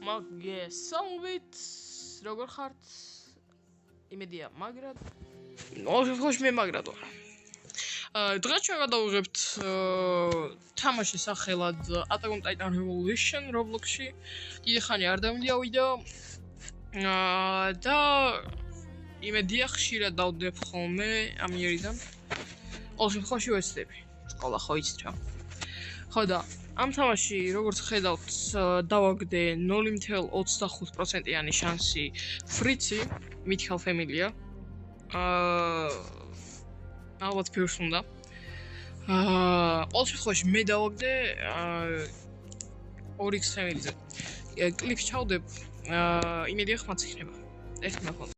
მოგესალმებით, როგორ ხართ? იმედია მაგრად. ოღონდ მე მაგრად ვარ. დღეს ჩვენ გადავიღებთ თამაშის სახელად Attack on Titan Revolution Roblox-ში. დიდი ხანი არ დამიდია ვიდეო. და იმედია ხშირად დავდებ ხოლმე ამ იერიდან. ყოველ შემთხვევაში ვეცდები. სკოლა ხო იცით რა. ხო და ამ თამაში როგორც ხედავთ დავაგდე 0.25%-იანი შანსი ფრიცი Mythical Family-ა. ალბათ ფირს უნდა. ყოველ შემთხვევაში მე დავაგდე 2x Family-ზე. კლიპს ჩავდებ, იმედია ხმაც იქნება. ეს მაქონდა.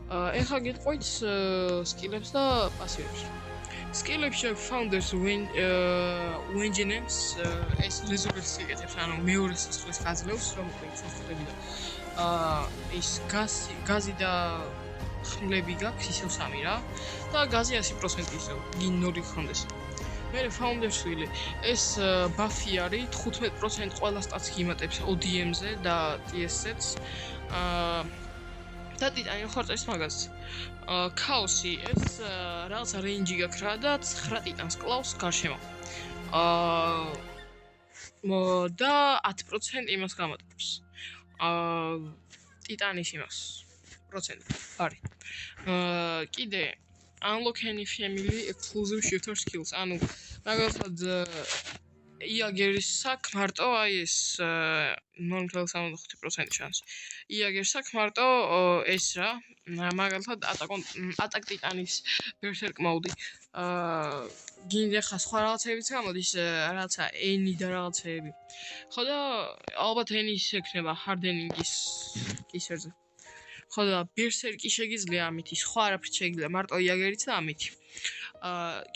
ეხლა გეტყვით სკილებს და პასივებს. სკილებში founders maintenance ეს რეზოლუციის ეკეთებს, ანუ მეორე სისხლის გაძლევს, რომ შეხვდები და ის გაზი და ხმლები გაქვს ისევ სამი რა და გაზი 100% ისევ გინორი ხონდეს. მე founders-ვილი ეს ბაფი არის 15% ყველა სტატს გიმატებს ODM-ზე და TS-ს. და ტიტანი ხორცის მაგაზს. ქაოსი ეს რაღაცა რეინჯი გაქვს რა და 9 ტიტანს კლავს გარშემო. და 10% იმას გამატებს. ტიტანის იმას პროცენტი არის. კიდე unlock any family exclusive shifter skills. ანუ მაგალითად იაგერის აქ მარტო აი ეს 0.75% შანსი. იაგერს აქ მარტო ეს რა, მაგალითად Attack Titan-ის Berserk mode. გინდა ხა სხვა რაღაცებიც გამოდის, რაღაცა N და რაღაცები. ხო და ალბათ N-ის ექნება hardening-ის კისერზე. ხო და Berserk-ი შეგიძლია ამითი, სხვა არაფრით შეგიძლია, მარტო იაგერიც და ამითი.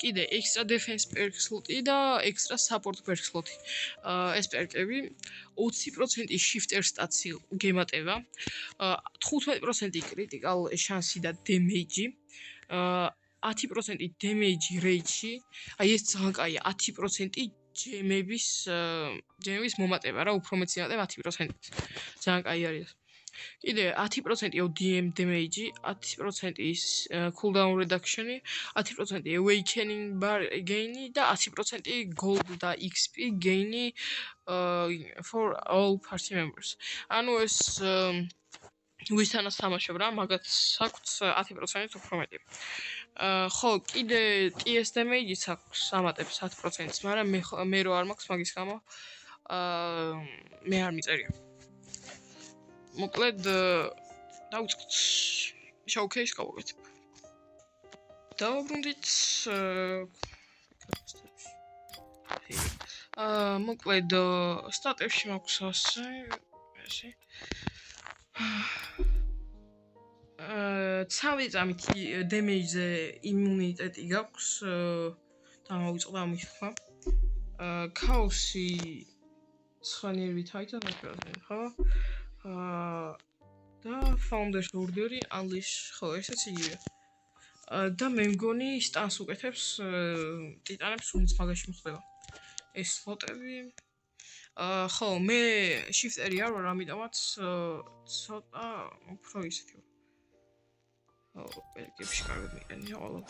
კიდე extra defense perk slot-ი და extra support perk slot-ი. ეს პერკები 20% shifter stats-ი გემატება, 15% critical შანსი და damage-ი, 10% damage rate-ში. აი ეს ძალიან კაია, 10% ჯემების მომატება რა, უფრო მეც იმატება 10%. ძალიან კაი არის. კიდე 10% ODM damage-ი, 10% ის cooldown reduction-ი, 10% awakening bar gain-ი და 10% gold და XP gain-ი for all party members. ანუ ეს ვისთანაც თამაშობ რა, მაგაც აქვს 10% უფრო მეტი. ხო, კიდე TS damage-იც აქვს, ამატებს 10%-ს, მაგრამ მე რო არ მაქვს მაგის გამო მე არ მიწერია. მოკლედ დავიწყოთ showcase გავაკეთებ. დავუბრუნდით მოკლედ სტატებში მაქვს ესე 3 წამით damage-ზე იმუნიტეტი გაქვს და მოვიწყდა ამის ხმა. ქაოსი 9 ნერვით აიტანებს ხო? და founders order-ი unleash ხო ესეც იგივეა. და მე მგონი სტანს უკეთებს ტიტანებს ვინც მაგაში მოხდება. ეს სლოტები ხო მე shifter-ი არ ვარ, ამიტომაც ცოტა უფრო ისეთი ვარ. ხო, პერკებში კარგად მიყენია ყველა.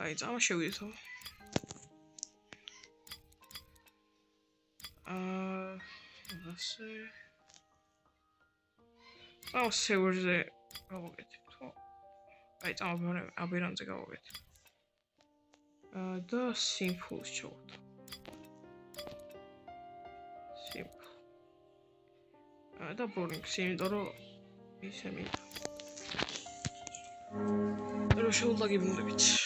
აი, წამა შევიდეთო. ასე server-ზე გავაკეთებ ხო? აი, წამა აბერანზე გავაკეთებ. და simple-ს ჩავდო. simple. და boring-ს, იმიტომ რომ ისე მინდა. რომ შეულაგებუნებით.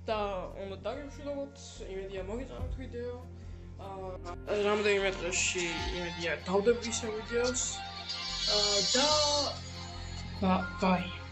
და უნდა დაგემშვიდობოთ, იმედია მოგეწონათ ვიდეო. რამდენიმე დღეში იმედია დავდებ ისე ვიდეოს. და ბაი.